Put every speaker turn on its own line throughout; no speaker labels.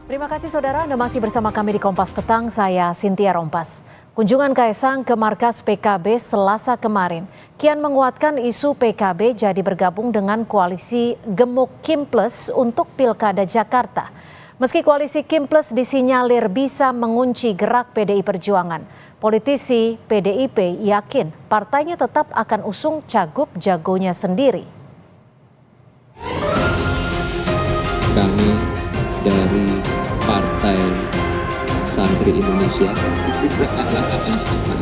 Terima kasih saudara, Anda masih bersama kami di Kompas Petang, saya Cynthia Rompas. Kunjungan Kaisang ke markas PKB Selasa kemarin kian menguatkan isu PKB jadi bergabung dengan koalisi Gemuk Kim Plus untuk Pilkada Jakarta. Meski koalisi Kim Plus disinyalir bisa mengunci gerak PDI Perjuangan, politisi PDIP yakin partainya tetap akan usung cagup jagonya sendiri.
Kami dari Partai Santri Indonesia.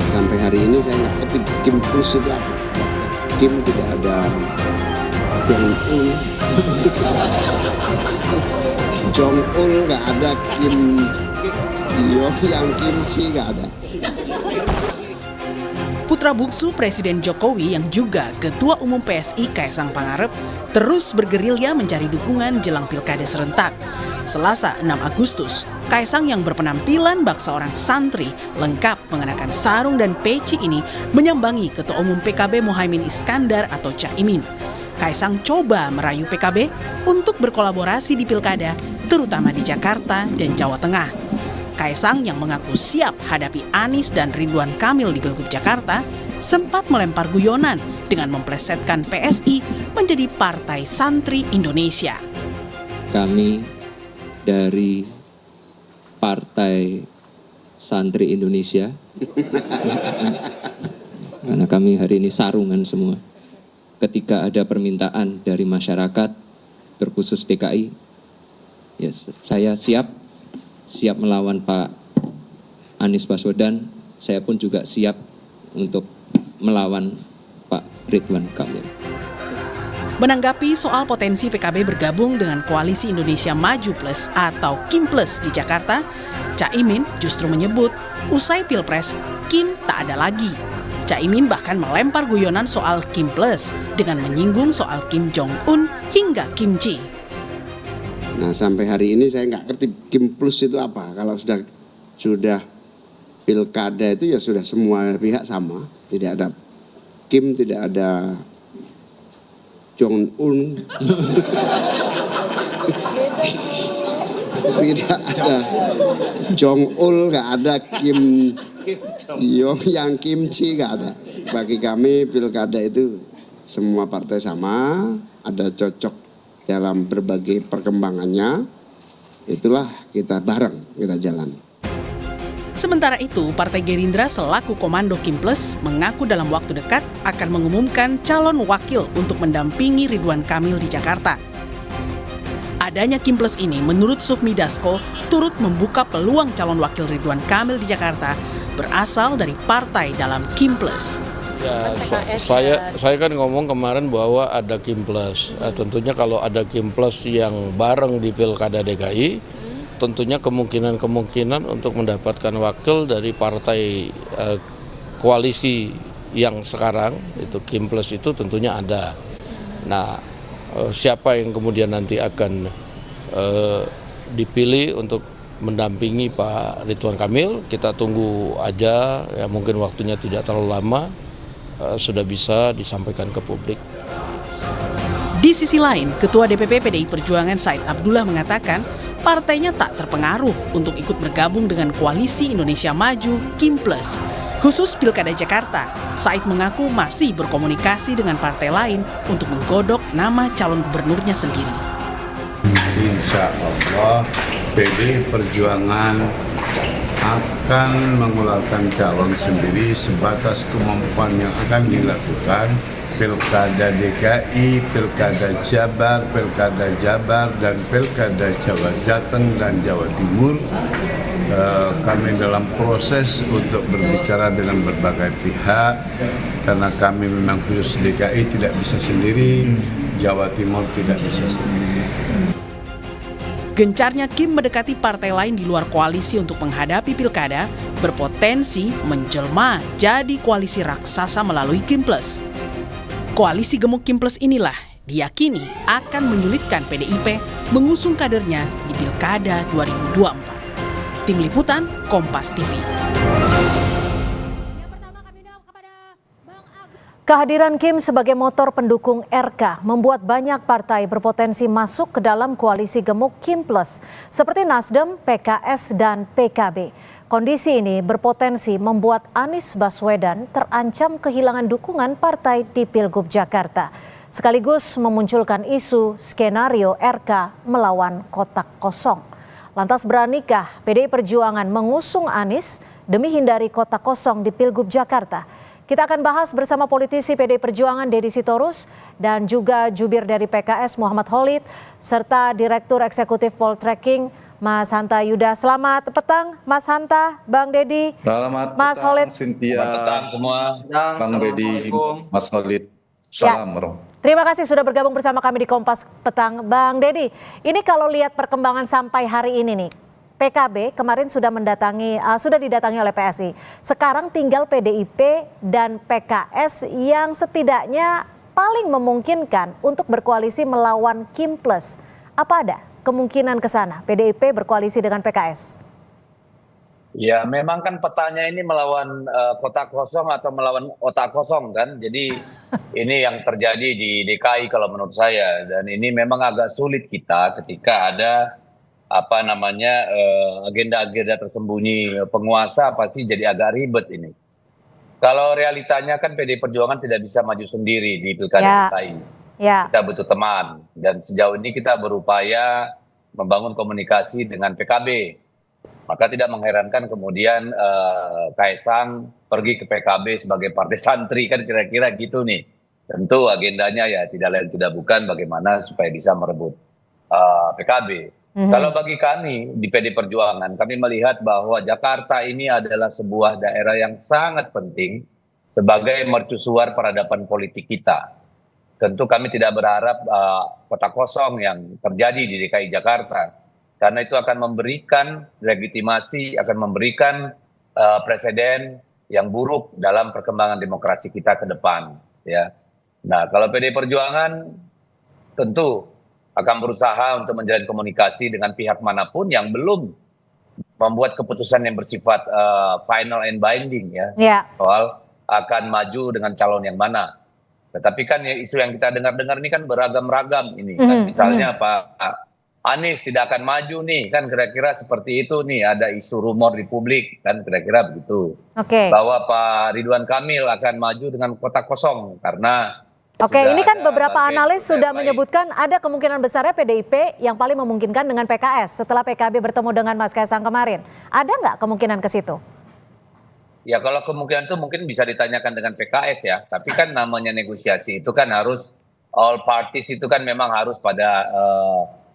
Sampai hari ini saya nggak ngerti Kim Plus itu apa. Kim tidak ada Jong-un. Jong-un nggak ada, Kim yang kimchi nggak ada.
Putra bungsu Presiden Jokowi yang juga Ketua Umum PSI Kaisang Pangarep terus bergerilya mencari dukungan jelang pilkada serentak. Selasa 6 Agustus, Kaisang yang berpenampilan bak seorang santri lengkap mengenakan sarung dan peci ini menyambangi Ketua Umum PKB Muhaimin Iskandar atau Caimin. Kaisang coba merayu PKB untuk berkolaborasi di pilkada, terutama di Jakarta dan Jawa Tengah. Kaisang yang mengaku siap hadapi Anies dan Ridwan Kamil di Pilgub Jakarta sempat melempar guyonan dengan memplesetkan PSI menjadi Partai Santri Indonesia.
Kami dari Partai Santri Indonesia, karena kami hari ini sarungan semua. Ketika ada permintaan dari masyarakat, terkhusus DKI, yes, saya siap melawan Pak Anies Baswedan. Saya pun juga siap untuk melawan Pak Ridwan Kamil.
Menanggapi soal potensi PKB bergabung dengan Koalisi Indonesia Maju Plus atau Kim Plus di Jakarta, Caimin justru menyebut usai Pilpres, Kim tak ada lagi. Caimin bahkan melempar guyonan soal Kim Plus dengan menyinggung soal Kim Jong-un hingga kimchi.
Nah, sampai hari ini saya nggak ngerti Kim Plus itu apa. Kalau sudah pilkada itu ya sudah semua pihak sama, tidak ada Kim, tidak ada Jong-un, tidak ada Jong-ul, nggak ada Kim yang kimchi, nggak ada. Bagi kami pilkada itu semua partai sama, ada cocok dalam berbagai perkembangannya, itulah kita bareng, kita jalan.
Sementara itu, Partai Gerindra selaku Komando Kim Plus mengaku dalam waktu dekat akan mengumumkan calon wakil untuk mendampingi Ridwan Kamil di Jakarta. Adanya Kim Plus ini menurut Sufmi Dasko turut membuka peluang calon wakil Ridwan Kamil di Jakarta berasal dari partai dalam Kim Plus.
Ya, saya kan ngomong kemarin bahwa ada Kim Plus. Tentunya kalau ada Kim Plus yang bareng di Pilkada DKI, tentunya kemungkinan untuk mendapatkan wakil dari partai koalisi yang sekarang, itu Kim Plus itu tentunya ada. Nah, siapa yang kemudian nanti akan dipilih untuk mendampingi Pak Ridwan Kamil, kita tunggu aja, ya mungkin waktunya tidak terlalu lama, sudah bisa disampaikan ke publik.
Di sisi lain, Ketua DPP PDI Perjuangan Said Abdullah mengatakan partainya tak terpengaruh untuk ikut bergabung dengan Koalisi Indonesia Maju Kim Plus. Khusus Pilkada Jakarta, Said mengaku masih berkomunikasi dengan partai lain untuk menggodok nama calon gubernurnya sendiri.
Insya Allah PDI Perjuangan akan mengeluarkan calon sendiri sebatas kemampuan yang akan dilakukan. Pilkada DKI, Pilkada Jabar, Pilkada Jabar, dan Pilkada Jawa Jateng dan Jawa Timur. Kami dalam proses untuk berbicara dengan berbagai pihak, karena kami memang khusus DKI tidak bisa sendiri, Jawa Timur tidak bisa sendiri.
Gencarnya Kim mendekati partai lain di luar koalisi untuk menghadapi pilkada berpotensi menjelma jadi koalisi raksasa melalui Kim Plus. Koalisi Gemuk Kim Plus inilah diyakini akan menyulitkan PDIP mengusung kadernya di Pilkada 2024. Tim Liputan, Kompas TV.
Kehadiran Kim sebagai motor pendukung RK membuat banyak partai berpotensi masuk ke dalam koalisi gemuk Kim Plus, seperti Nasdem, PKS, dan PKB. Kondisi ini berpotensi membuat Anies Baswedan terancam kehilangan dukungan partai di Pilgub Jakarta, sekaligus memunculkan isu skenario RK melawan kotak kosong. Lantas beranikah PDI Perjuangan mengusung Anies demi hindari kotak kosong di Pilgub Jakarta? Kita akan bahas bersama politisi PDI Perjuangan Deddy Sitorus dan juga jubir dari PKS Muhammad Khalid serta Direktur Eksekutif Poltreking Mas Hanta Yuda. Selamat petang Mas Hanta, Bang Deddy,
Selamat
Mas
petang,
Khalid.
Cynthia,
Selamat petang semua.
Bang Deddy, Mas Khalid. Salam, Bro.
Terima kasih sudah bergabung bersama kami di Kompas Petang. Bang Deddy, ini kalau lihat perkembangan sampai hari ini nih, PKB kemarin sudah didatangi oleh PSI. Sekarang tinggal PDIP dan PKS yang setidaknya paling memungkinkan untuk berkoalisi melawan Kim Plus. Apa ada kemungkinan ke sana PDIP berkoalisi dengan PKS?
Ya memang kan petanya ini melawan kotak kosong atau melawan otak kosong kan. Jadi ini yang terjadi di DKI kalau menurut saya. Dan ini memang agak sulit kita ketika ada agenda-agenda tersembunyi penguasa, pasti jadi agak ribet ini. Kalau realitanya kan PDI Perjuangan tidak bisa maju sendiri di Pilkada DKI. Kita butuh teman, dan sejauh ini kita berupaya membangun komunikasi dengan PKB. Maka tidak mengherankan kemudian Kaesang pergi ke PKB sebagai partai santri, kan kira-kira gitu nih. Tentu agendanya ya tidak lain tidak bukan bagaimana supaya bisa merebut PKB. Kalau bagi kami di PDI Perjuangan, kami melihat bahwa Jakarta ini adalah sebuah daerah yang sangat penting sebagai mercusuar peradaban politik kita. Tentu kami tidak berharap kota kosong yang terjadi di DKI Jakarta, karena itu akan memberikan legitimasi, akan memberikan presiden yang buruk dalam perkembangan demokrasi kita ke depan. Ya. Nah, kalau PDI Perjuangan tentu akan berusaha untuk menjalin komunikasi dengan pihak manapun yang belum membuat keputusan yang bersifat final and binding ya, soal akan maju dengan calon yang mana. Tetapi kan ya, isu yang kita dengar-dengar ini kan beragam-ragam ini kan, misalnya Pak Anies tidak akan maju nih, kan kira-kira seperti itu nih, ada isu rumor di publik kan kira-kira begitu. Bahwa Pak Ridwan Kamil akan maju dengan kotak kosong karena
ini kan beberapa analis sudah menyebutkan ada kemungkinan besarnya PDIP yang paling memungkinkan dengan PKS setelah PKB bertemu dengan Mas Kaesang kemarin. Ada nggak kemungkinan ke situ?
Ya kalau kemungkinan itu mungkin bisa ditanyakan dengan PKS ya. Tapi kan namanya negosiasi itu kan harus all parties, itu kan memang harus pada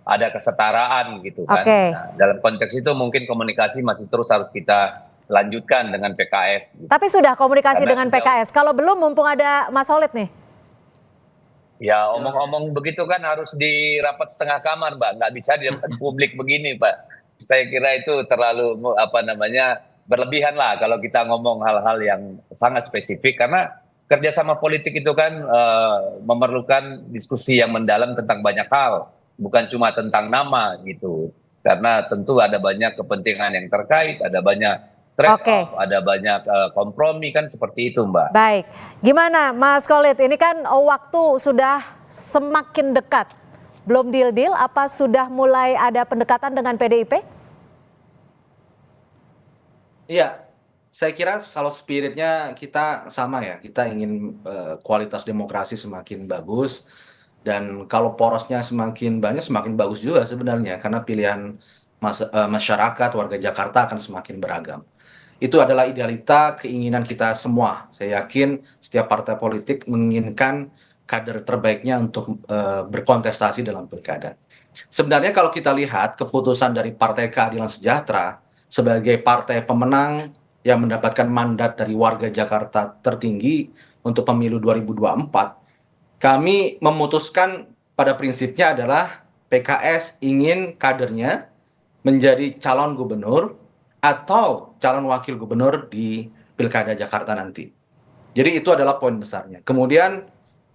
ada kesetaraan gitu kan. Nah, dalam konteks itu mungkin komunikasi masih terus harus kita lanjutkan dengan PKS. Gitu.
Tapi sudah komunikasi dengan PKS. Kalau belum, mumpung ada Mas Khalid nih.
Ya omong-omong begitu kan harus di rapat setengah kamar, Mbak. Nggak bisa di depan publik begini, Pak. Saya kira itu terlalu berlebihan lah kalau kita ngomong hal-hal yang sangat spesifik. Karena kerjasama politik itu kan memerlukan diskusi yang mendalam tentang banyak hal. Bukan cuma tentang nama gitu. Karena tentu ada banyak kepentingan yang terkait, ada banyak trade-off, ada banyak kompromi kan seperti itu, Mbak.
Baik, gimana Mas Khalid? Ini kan waktu sudah semakin dekat, belum deal-deal, apa sudah mulai ada pendekatan dengan PDIP?
Iya, saya kira kalau spiritnya kita sama ya, kita ingin kualitas demokrasi semakin bagus, dan kalau porosnya semakin banyak semakin bagus juga sebenarnya, karena pilihan masyarakat, warga Jakarta akan semakin beragam. Itu adalah idealita keinginan kita semua. Saya yakin setiap partai politik menginginkan kader terbaiknya untuk berkontestasi dalam pilkada. Sebenarnya kalau kita lihat keputusan dari Partai Keadilan Sejahtera sebagai partai pemenang yang mendapatkan mandat dari warga Jakarta tertinggi untuk pemilu 2024, kami memutuskan pada prinsipnya adalah PKS ingin kadernya menjadi calon gubernur atau calon wakil gubernur di Pilkada Jakarta nanti. Jadi itu adalah poin besarnya. Kemudian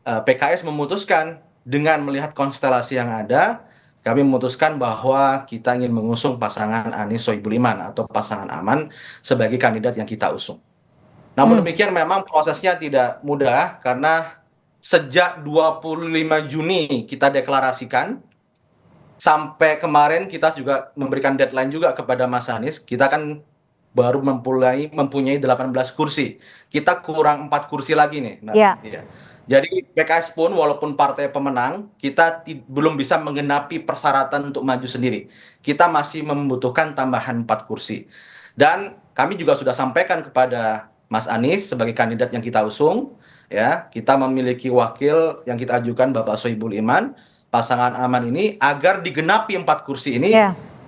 PKS memutuskan dengan melihat konstelasi yang ada, kami memutuskan bahwa kita ingin mengusung pasangan Anies Sohibul Iman atau pasangan aman sebagai kandidat yang kita usung. Namun demikian memang prosesnya tidak mudah karena sejak 25 Juni kita deklarasikan, sampai kemarin kita juga memberikan deadline juga kepada Mas Anies. Kita kan baru mempunyai 18 kursi. Kita kurang 4 kursi lagi nih.
Ya.
Jadi PKS pun walaupun partai pemenang, kita belum bisa menggenapi persyaratan untuk maju sendiri. Kita masih membutuhkan tambahan 4 kursi. Dan kami juga sudah sampaikan kepada Mas Anies sebagai kandidat yang kita usung, ya, kita memiliki wakil yang kita ajukan Bapak Sohibul Iman, pasangan aman ini, agar digenapi 4 kursi ini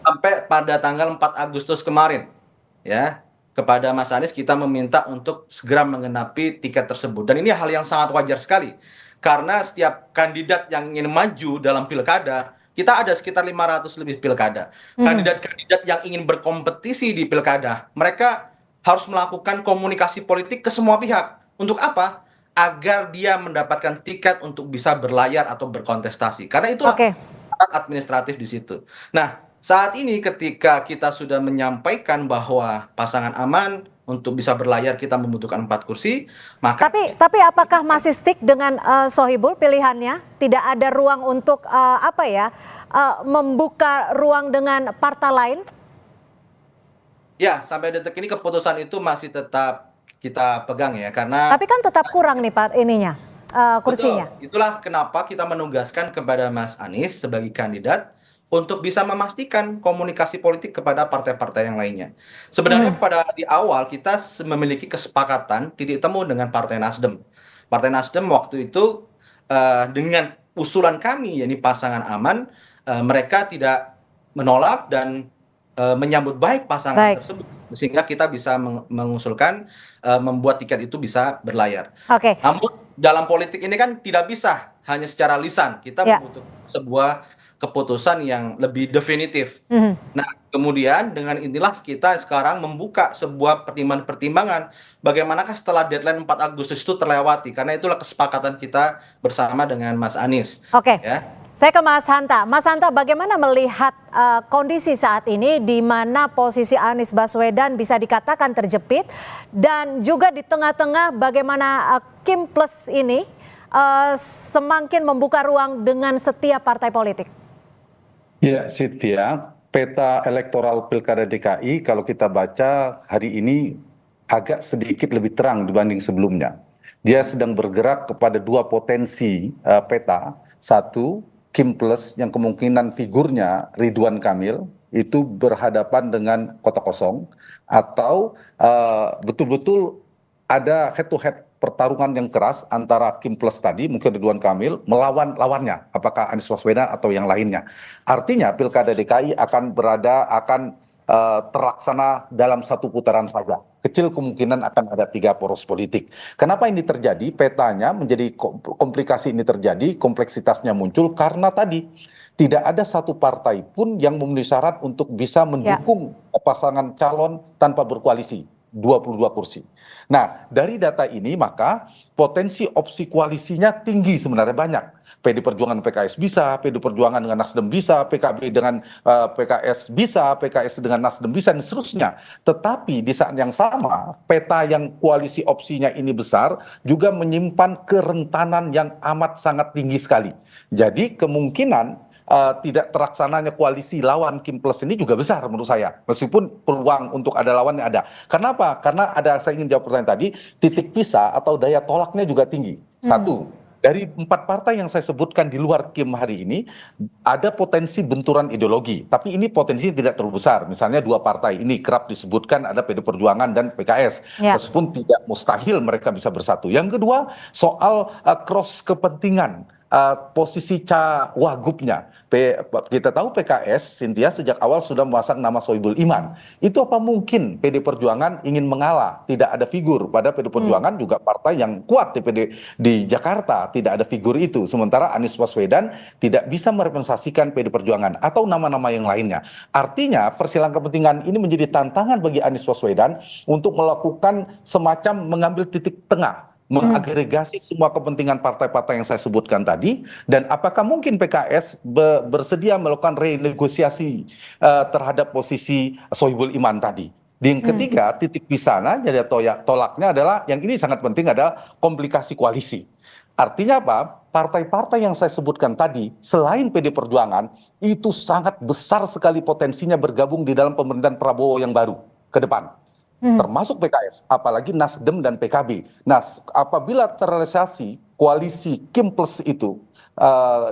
sampai pada tanggal 4 Agustus kemarin, ya. Kepada Mas Anies kita meminta untuk segera menggenapi tiket tersebut. Dan ini hal yang sangat wajar sekali. Karena setiap kandidat yang ingin maju dalam pilkada, kita ada sekitar 500 lebih pilkada. Kandidat-kandidat yang ingin berkompetisi di pilkada, mereka harus melakukan komunikasi politik ke semua pihak. Untuk apa? Agar dia mendapatkan tiket untuk bisa berlayar atau berkontestasi. Karena itulah syarat administratif di situ. Nah, saat ini ketika kita sudah menyampaikan bahwa pasangan aman untuk bisa berlayar kita membutuhkan 4 kursi, maka
tapi apakah masih stick dengan Sohibul pilihannya? Tidak ada ruang untuk membuka ruang dengan partai lain?
Ya, sampai detik ini keputusan itu masih tetap kita pegang ya, karena
tapi kan tetap kurang nih Pak kursinya.
Betul. Itulah kenapa kita menugaskan kepada Mas Anies sebagai kandidat untuk bisa memastikan komunikasi politik kepada partai-partai yang lainnya. Sebenarnya pada di awal kita memiliki kesepakatan titik temu dengan Partai Nasdem. Partai Nasdem waktu itu dengan usulan kami, yakni pasangan aman, mereka tidak menolak dan menyambut baik pasangan tersebut, sehingga kita bisa mengusulkan membuat tiket itu bisa berlayar. Namun dalam politik ini kan tidak bisa hanya secara lisan, kita membutuhkan sebuah keputusan yang lebih definitif. Nah, kemudian dengan inilah kita sekarang membuka sebuah pertimbangan-pertimbangan bagaimanakah setelah deadline 4 Agustus itu terlewati, karena itulah kesepakatan kita bersama dengan Mas Anies. Ya.
Saya ke Mas Hanta. Mas Hanta, bagaimana melihat kondisi saat ini di mana posisi Anies Baswedan bisa dikatakan terjepit dan juga di tengah-tengah bagaimana Kim Plus ini semakin membuka ruang dengan setiap partai politik?
Ya, Cynthia, peta elektoral Pilkada DKI kalau kita baca hari ini agak sedikit lebih terang dibanding sebelumnya. Dia sedang bergerak kepada 2 potensi peta. Satu, Kim Plus yang kemungkinan figurnya Ridwan Kamil itu berhadapan dengan kota kosong, atau betul-betul ada head to head pertarungan yang keras antara Kim Plus tadi, mungkin Ridwan Kamil, melawan lawannya, apakah Anies Baswedan atau yang lainnya. Artinya Pilkada DKI akan terlaksana dalam 1 putaran saja. Kecil kemungkinan akan ada 3 poros politik. Kenapa ini terjadi? Petanya menjadi komplikasi ini terjadi, kompleksitasnya muncul karena tadi tidak ada satu partai pun yang memenuhi syarat untuk bisa mendukung pasangan calon tanpa berkoalisi. 22 kursi. Nah, dari data ini maka potensi opsi koalisinya tinggi, sebenarnya banyak. PD Perjuangan PKS bisa, PD Perjuangan dengan Nasdem bisa, PKB dengan PKS bisa, PKS dengan Nasdem bisa, dan seterusnya. Tetapi di saat yang sama, peta yang koalisi opsinya ini besar juga menyimpan kerentanan yang amat sangat tinggi sekali. Jadi kemungkinan tidak terlaksananya koalisi lawan Kim Plus ini juga besar menurut saya, meskipun peluang untuk ada lawannya ada. Kenapa? Karena saya ingin jawab pertanyaan tadi, titik pisah atau daya tolaknya juga tinggi. Satu, dari 4 partai yang saya sebutkan di luar Kim hari ini, ada potensi benturan ideologi, tapi ini potensinya tidak terlalu besar. Misalnya 2 partai ini kerap disebutkan ada PD Perjuangan dan PKS, meskipun tidak mustahil mereka bisa bersatu. Yang kedua, soal cross kepentingan, posisi Wagubnya. Kita tahu PKS, Cynthia, sejak awal sudah memasang nama Sohibul Iman. Itu apa mungkin PD Perjuangan ingin mengalah? Tidak ada figur. Pada PD Perjuangan juga partai yang kuat di Jakarta, tidak ada figur itu. Sementara Anies Baswedan tidak bisa merepresentasikan PD Perjuangan atau nama-nama yang lainnya. Artinya persilangan kepentingan ini menjadi tantangan bagi Anies Baswedan untuk melakukan semacam mengambil titik tengah, mengagregasi semua kepentingan partai-partai yang saya sebutkan tadi, dan apakah mungkin PKS bersedia melakukan renegosiasi terhadap posisi Sohibul Iman tadi. Yang ketiga, titik pisahnya jadi tolaknya adalah yang ini sangat penting adalah komplikasi koalisi. Artinya apa? Partai-partai yang saya sebutkan tadi, selain PD Perjuangan, itu sangat besar sekali potensinya bergabung di dalam pemerintahan Prabowo yang baru ke depan. Termasuk PKS, apalagi Nasdem dan PKB. Nah, apabila terrealisasi koalisi Kim Plus itu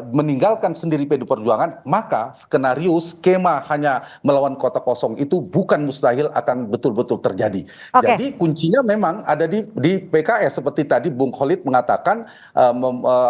meninggalkan sendiri PD Perjuangan, maka skenario skema hanya melawan kota kosong itu bukan mustahil akan betul-betul terjadi. Jadi kuncinya memang ada di PKS seperti tadi Bung Khalid mengatakan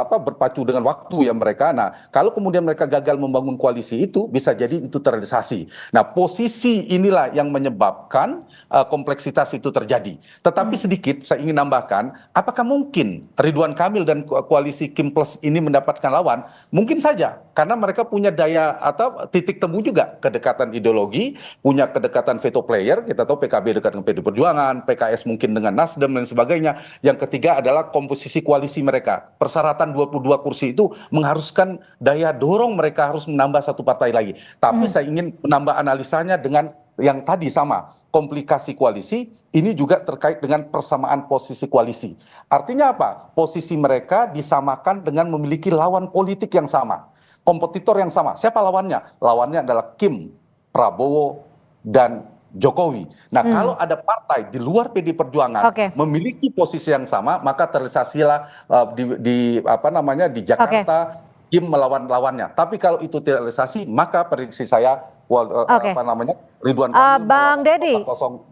berpacu dengan waktu ya mereka. Nah, kalau kemudian mereka gagal membangun koalisi itu bisa jadi itu terrealisasi. Nah, posisi inilah yang menyebabkan kompleksitas itu terjadi. Tetapi sedikit saya ingin nambahkan, apakah mungkin Ridwan Kamil dan koalisi Kim Plus ini mendapatkan lawan? Mungkin saja, karena mereka punya daya atau titik temu juga, kedekatan ideologi, punya kedekatan veto player. Kita tahu PKB dekat dengan PD Perjuangan, PKS mungkin dengan Nasdem dan sebagainya. Yang ketiga adalah komposisi koalisi mereka. Persyaratan 22 kursi itu mengharuskan daya dorong mereka harus menambah satu partai lagi. Tapi saya ingin menambah analisanya dengan yang tadi sama. Komplikasi koalisi ini juga terkait dengan persamaan posisi koalisi. Artinya apa? Posisi mereka disamakan dengan memiliki lawan politik yang sama, kompetitor yang sama. Siapa lawannya? Lawannya adalah Kim, Prabowo, dan Jokowi. Nah, kalau ada partai di luar PD Perjuangan memiliki posisi yang sama, maka terrealisasilah di Jakarta Kim melawan lawannya. Tapi kalau itu tidak realisasi, maka prediksi saya Ridwan Kamil
Bang Deddy,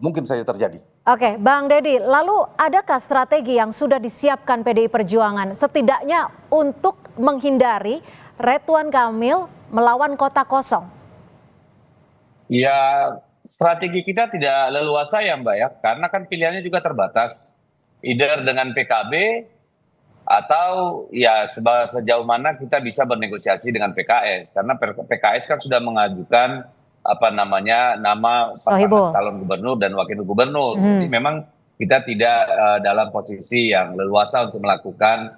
mungkin saja terjadi.
Oke, Bang Deddy, lalu adakah strategi yang sudah disiapkan PDI Perjuangan setidaknya untuk menghindari Ridwan Kamil melawan kota kosong?
Ya, strategi kita tidak leluasa ya Mbak ya, karena kan pilihannya juga terbatas. Either dengan PKB atau ya sejauh mana kita bisa bernegosiasi dengan PKS, karena PKS kan sudah mengajukan nama pasangan calon gubernur dan wakil gubernur. Jadi memang kita tidak dalam posisi yang leluasa untuk melakukan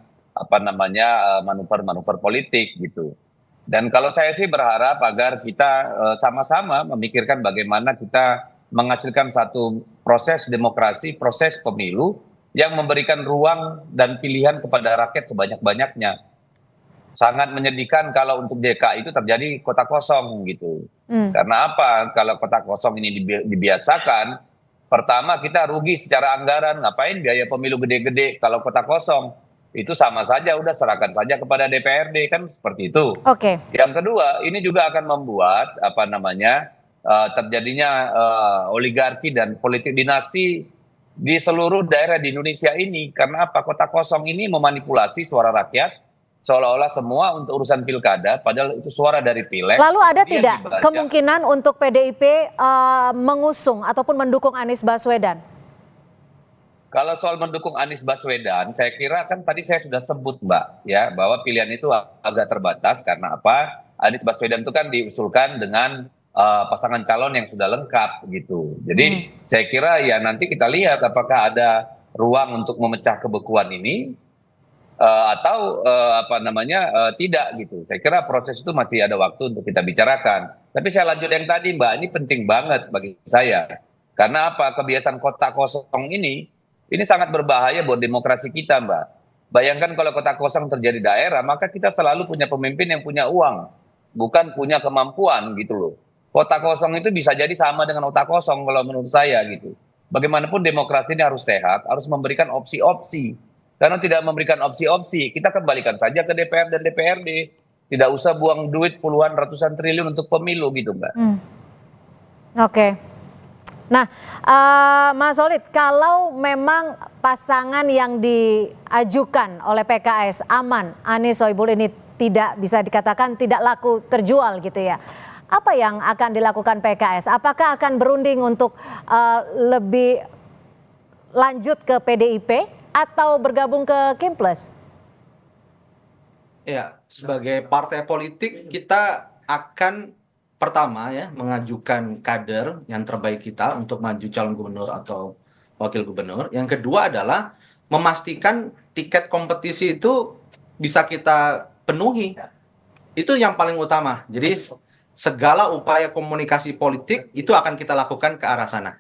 manuver-manuver politik gitu. Dan kalau saya sih berharap agar kita sama-sama memikirkan bagaimana kita menghasilkan satu proses demokrasi, proses pemilu yang memberikan ruang dan pilihan kepada rakyat sebanyak-banyaknya. Sangat menyedihkan kalau untuk DKI itu terjadi kota kosong gitu. Karena apa? Kalau kota kosong ini dibiasakan, pertama kita rugi secara anggaran. Ngapain biaya pemilu gede-gede kalau kota kosong? Itu sama saja, udah serahkan saja kepada DPRD, kan seperti itu. Yang kedua, ini juga akan membuat terjadinya oligarki dan politik dinasti di seluruh daerah di Indonesia ini. Karena apa? Kota kosong ini memanipulasi suara rakyat seolah-olah semua untuk urusan pilkada, padahal itu suara dari pileg.
Lalu ada tidak kemungkinan untuk PDIP mengusung ataupun mendukung Anies Baswedan?
Kalau soal mendukung Anies Baswedan, saya kira kan tadi saya sudah sebut Mbak ya, bahwa pilihan itu agak terbatas. Karena apa? Anies Baswedan itu kan diusulkan dengan pasangan calon yang sudah lengkap gitu. Jadi saya kira ya nanti kita lihat apakah ada ruang untuk memecah kebekuan ini atau tidak gitu. Saya kira proses itu masih ada waktu untuk kita bicarakan. Tapi saya lanjut yang tadi Mbak, ini penting banget bagi saya. Karena apa? Kebiasaan kota kosong ini sangat berbahaya buat demokrasi kita Mbak. Bayangkan kalau kota kosong terjadi daerah, maka kita selalu punya pemimpin yang punya uang, bukan punya kemampuan gitu loh. Kota kosong itu bisa jadi sama dengan otak kosong kalau menurut saya gitu. Bagaimanapun demokrasi ini harus sehat, harus memberikan opsi-opsi. Karena tidak memberikan opsi-opsi, kita kembalikan saja ke DPR dan DPRD. Tidak usah buang duit puluhan ratusan triliun untuk pemilu gitu Mbak.
Nah, Mas Solid, kalau memang pasangan yang diajukan oleh PKS aman, Anies Sohibul ini tidak bisa dikatakan tidak laku terjual gitu ya. Apa yang akan dilakukan PKS? Apakah akan berunding untuk lebih lanjut ke PDIP atau bergabung ke Kim Plus?
Ya, sebagai partai politik kita akan pertama ya mengajukan kader yang terbaik kita untuk maju calon gubernur atau wakil gubernur. Yang kedua adalah memastikan tiket kompetisi itu bisa kita penuhi. Itu yang paling utama. Jadi segala upaya komunikasi politik itu akan kita lakukan ke arah sana.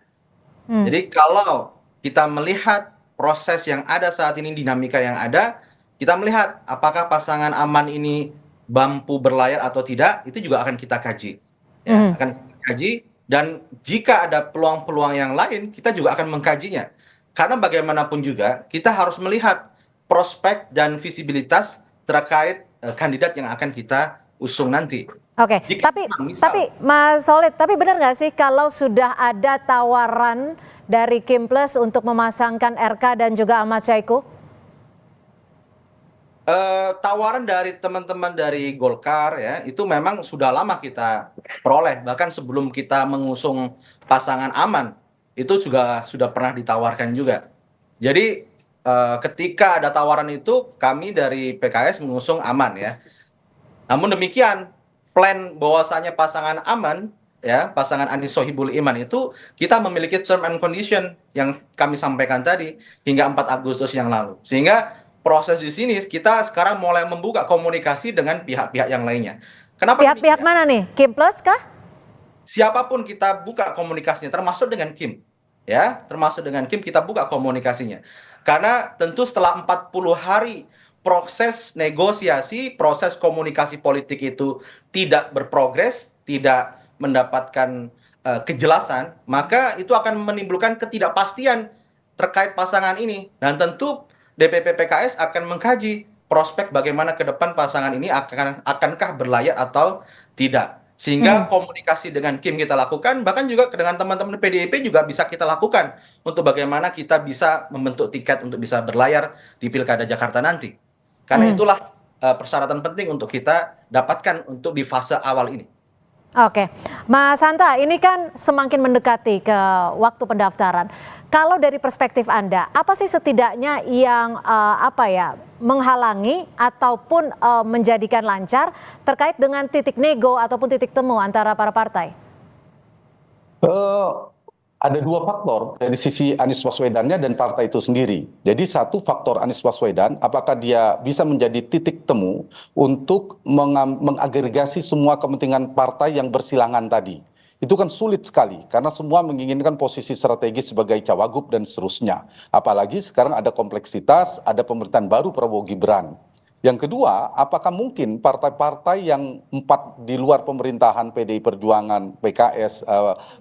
Jadi kalau kita melihat proses yang ada saat ini, dinamika yang ada, kita melihat apakah pasangan aman ini mampu berlayar atau tidak, itu juga akan kita kaji. Ya, akan kita kaji, dan jika ada peluang-peluang yang lain, kita juga akan mengkajinya. Karena bagaimanapun juga, kita harus melihat prospek dan visibilitas terkait kandidat yang akan kita usung nanti.
Oke, tapi Mas Solid, tapi benar nggak sih kalau sudah ada tawaran dari Kim Plus untuk memasangkan RK dan juga Ahmad Saiku?
Tawaran dari teman-teman dari Golkar ya, itu memang sudah lama kita peroleh, bahkan sebelum kita mengusung pasangan aman, itu juga sudah pernah ditawarkan juga. Jadi ketika ada tawaran itu, kami dari PKS mengusung aman ya. Namun demikian, plan bahwasanya pasangan aman ya, pasangan Anies Sohibul Iman itu kita memiliki term and condition yang kami sampaikan tadi hingga 4 Agustus yang lalu. Sehingga proses di sini kita sekarang mulai membuka komunikasi dengan pihak-pihak yang lainnya. Kenapa
Pihak-pihak mana nih? Kim Plus kah?
Siapapun kita buka komunikasinya, termasuk dengan Kim. Ya, termasuk dengan Kim kita buka komunikasinya. Karena tentu setelah 40 hari proses negosiasi, proses komunikasi politik itu tidak berprogres, tidak mendapatkan kejelasan, maka itu akan menimbulkan ketidakpastian terkait pasangan ini. Dan tentu DPP PKS akan mengkaji prospek bagaimana ke depan pasangan ini akankah berlayar atau tidak. Sehingga komunikasi dengan Kim kita lakukan, bahkan juga dengan teman-teman PDIP juga bisa kita lakukan untuk bagaimana kita bisa membentuk tiket untuk bisa berlayar di Pilkada Jakarta nanti. Karena itulah persyaratan penting untuk kita dapatkan untuk di fase awal ini.
Oke, Mas Hanta, ini kan semakin mendekati ke waktu pendaftaran. Kalau dari perspektif Anda, apa sih setidaknya yang menghalangi ataupun menjadikan lancar terkait dengan titik nego ataupun titik temu antara para partai?
Ada dua faktor dari sisi Anies Baswedannya dan partai itu sendiri. Jadi satu faktor Anies Baswedan, apakah dia bisa menjadi titik temu untuk mengagregasi semua kepentingan partai yang bersilangan tadi. Itu kan sulit sekali karena semua menginginkan posisi strategis sebagai cawagup dan seterusnya. Apalagi sekarang ada kompleksitas, ada pemerintahan baru Prabowo Gibran. Yang kedua, apakah mungkin partai-partai yang 4 di luar pemerintahan PDI Perjuangan, PKS,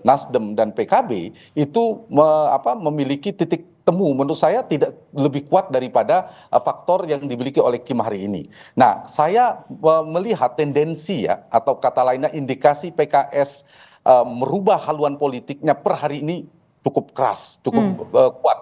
Nasdem dan PKB itu memiliki titik temu menurut saya tidak lebih kuat daripada faktor yang dimiliki oleh Kim hari ini. Nah, saya melihat tendensi ya atau kata lainnya indikasi PKS merubah haluan politiknya per hari ini cukup keras, cukup kuat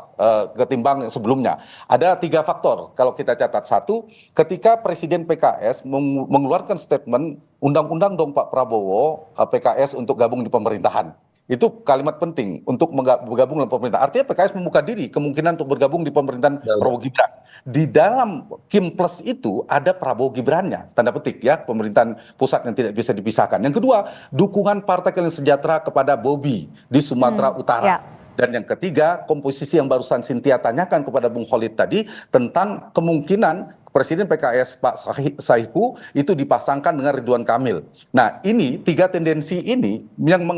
ketimbang yang sebelumnya. Ada 3 faktor kalau kita catat. Satu, ketika Presiden PKS mengeluarkan statement undang-undang dong Pak Prabowo PKS untuk gabung di pemerintahan. Itu kalimat penting untuk bergabung dalam pemerintahan. Artinya PKS membuka diri kemungkinan untuk bergabung di pemerintahan Prabowo Gibran. Di dalam Kim Plus itu ada Prabowo Gibrannya, tanda petik ya, pemerintahan pusat yang tidak bisa dipisahkan. Yang kedua, dukungan Partai Keadilan Sejahtera kepada Bobi di Sumatera Utara. Ya. Dan yang ketiga, komposisi yang barusan Cynthia tanyakan kepada Bung Khalid tadi tentang kemungkinan Presiden PKS Pak Saiku itu dipasangkan dengan Ridwan Kamil. Nah, ini 3 tendensi ini yang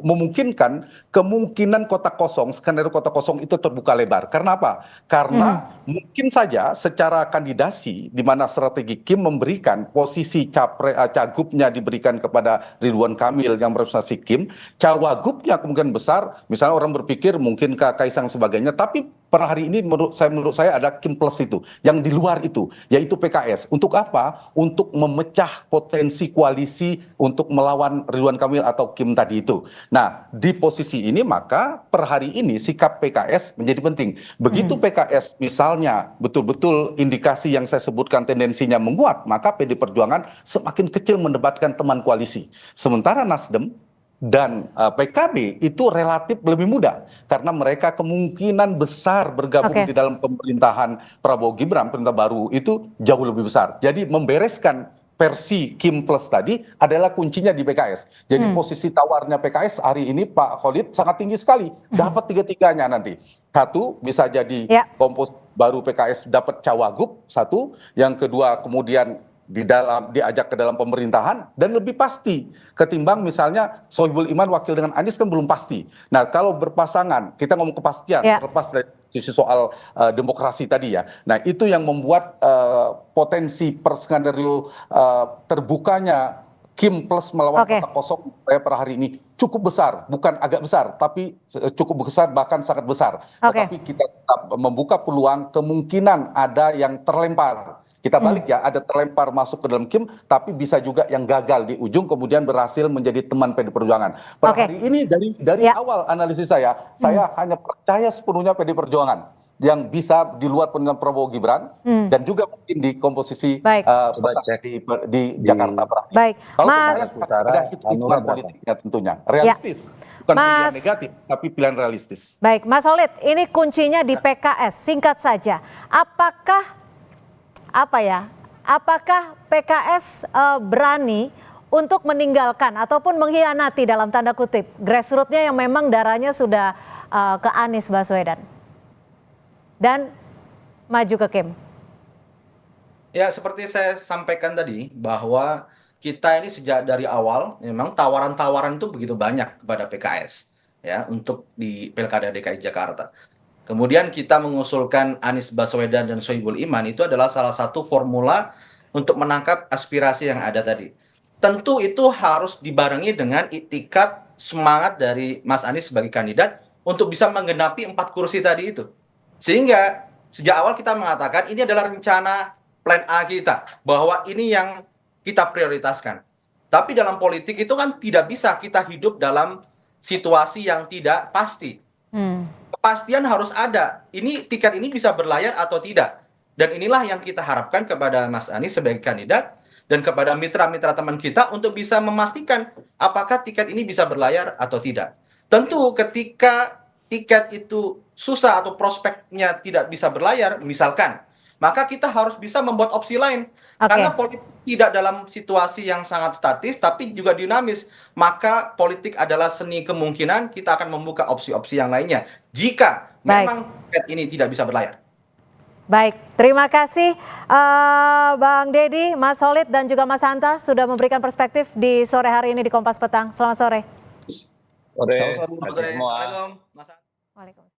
memungkinkan kemungkinan kotak kosong, skenario kotak kosong itu terbuka lebar. Karena apa? Karena mungkin saja secara kandidasi di mana strategi Kim memberikan posisi cagupnya diberikan kepada Ridwan Kamil yang merepresentasi Kim, cawagupnya kemungkinan besar, misalnya orang berpikir mungkin Kaisang sebagainya, tapi per hari ini menurut saya ada Kim Plus itu, yang di luar itu, yaitu PKS. Untuk apa? Untuk memecah potensi koalisi untuk melawan Ridwan Kamil atau Kim tadi itu. Nah, di posisi ini maka per hari ini sikap PKS menjadi penting. Begitu PKS misalnya betul-betul indikasi yang saya sebutkan tendensinya menguat, maka PD Perjuangan semakin kecil mendebatkan teman koalisi. Sementara Nasdem dan PKB itu relatif lebih mudah karena mereka kemungkinan besar bergabung di dalam pemerintahan Prabowo Gibran, pemerintah baru itu jauh lebih besar. Jadi membereskan versi Kim Plus tadi adalah kuncinya di PKS. Jadi posisi tawarnya PKS hari ini Pak Khalid sangat tinggi sekali. Dapat 3-3-nya nanti. Satu bisa jadi kompos baru PKS dapat cawagup, satu. Yang kedua kemudian diajak ke dalam pemerintahan dan lebih pasti ketimbang misalnya Sohibul Iman wakil dengan Anies kan belum pasti. Nah kalau berpasangan kita ngomong kepastian terlepas dari sisi soal demokrasi tadi ya. Nah itu yang membuat potensi skenario terbukanya Kim plus melawan kotak kosong per hari ini cukup besar, bukan agak besar, tapi cukup besar bahkan sangat besar. Tetapi kita tetap membuka peluang kemungkinan ada yang terlempar. Kita balik ya, ada terlempar masuk ke dalam Kim, tapi bisa juga yang gagal di ujung kemudian berhasil menjadi teman PD Perjuangan. Per hari ini dari awal analisis saya hanya percaya sepenuhnya PD Perjuangan yang bisa di luar pemilihan Prabowo Gibran dan juga mungkin di komposisi di Jakarta.
Baik,
kalau
Mas,
ada hitungan politiknya tentunya realistis, bukan pilihan negatif tapi pilihan realistis.
Baik, Mas Solid, ini kuncinya di PKS. Singkat saja, apakah PKS berani untuk meninggalkan ataupun mengkhianati dalam tanda kutip grassroots-nya yang memang darahnya sudah ke Anies Baswedan dan maju ke Kim?
Ya, seperti saya sampaikan tadi bahwa kita ini sejak dari awal memang tawaran-tawaran itu begitu banyak kepada PKS ya untuk di Pilkada DKI Jakarta. Kemudian kita mengusulkan Anies Baswedan dan Sohibul Iman itu adalah salah satu formula untuk menangkap aspirasi yang ada tadi. Tentu itu harus dibarengi dengan itikad semangat dari Mas Anies sebagai kandidat untuk bisa menggenapi 4 kursi tadi itu. Sehingga sejak awal kita mengatakan ini adalah rencana plan A kita, bahwa ini yang kita prioritaskan. Tapi dalam politik itu kan tidak bisa kita hidup dalam situasi yang tidak pasti. Kepastian harus ada. Tiket ini bisa berlayar atau tidak. Dan inilah yang kita harapkan kepada Mas Anies sebagai kandidat dan kepada mitra-mitra teman kita untuk bisa memastikan apakah tiket ini bisa berlayar atau tidak. Tentu ketika tiket itu susah atau prospeknya tidak bisa berlayar, misalkan, maka kita harus bisa membuat opsi lain. Karena politik tidak dalam situasi yang sangat statis, tapi juga dinamis. Maka politik adalah seni kemungkinan, kita akan membuka opsi-opsi yang lainnya. Jika memang tiket ini tidak bisa berlayar.
Baik, terima kasih Bang Deddy, Mas Solid, dan juga Mas Hanta sudah memberikan perspektif di sore hari ini di Kompas Petang. Selamat sore.
Sore, terima kasih semua.
Waalaikumsalam.